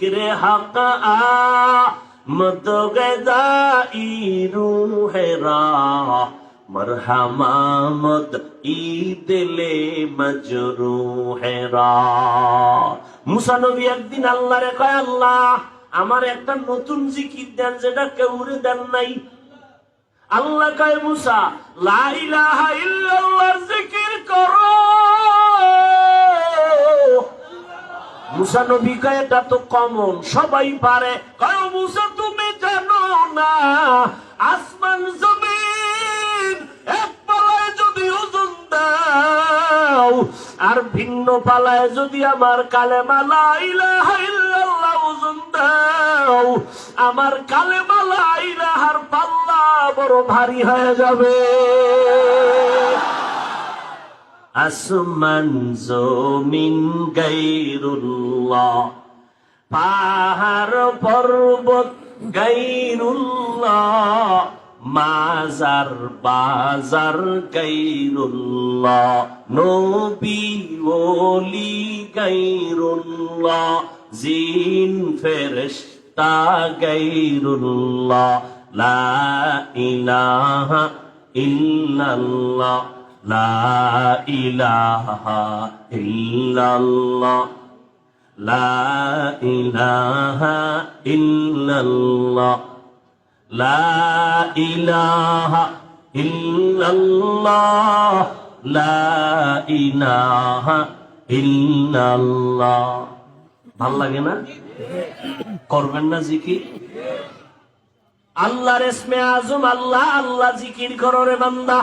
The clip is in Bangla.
जिक्र हक आमद गज़ाई रूह राह मरहमामद ईदिले मजरूह राह। मूसा नबी একদিন আল্লাহরে কয়, আল্লাহ আমার একটা নতুন জিকির দেন যেটা কেউরে দেন নাই। আল্লাহ কয়, মুসা লা ইলাহা ইল্লাল্লাহর জিকির করো। মুসা নবী কয়, এটা তো কমন, সবাই পারে। কয়, মুসা তুমি জানো না আসমান জমিন এক পালায় যদি ওজন দাও আর ভিন্ন পালায় যদি আমার কালেমা লা ইলাহা ইল্লাল্লাহ ওজন দাও, আমার কালেমা লা ইলাহার পাল্লা বড় ভারী হয়ে যাবে। আসমান জমিন গায়রুল্লাহ, পাহাড় পর্বত গায়রুল্লাহ, মাজার বাজার গায়রুল্লাহ, নবী ওলি গায়রুল্লাহ, জিন ফেরেশতা গায়রুল্লাহ, লা ইলাহা ইল্লাল্লাহ, লা ইলাহা ইল্লাল্লাহ, লা ইলাহা ইল্লাল্লাহ, লা ইলাহা ইল্লাল্লাহ, লা ইলাহা ইল্লাল্লাহ। ভাল লাগে না? করবেন না জিকির? আল্লাহর ইসমে আজম আল্লাহ, আল্লাহ জিকির করো রে বান্দা।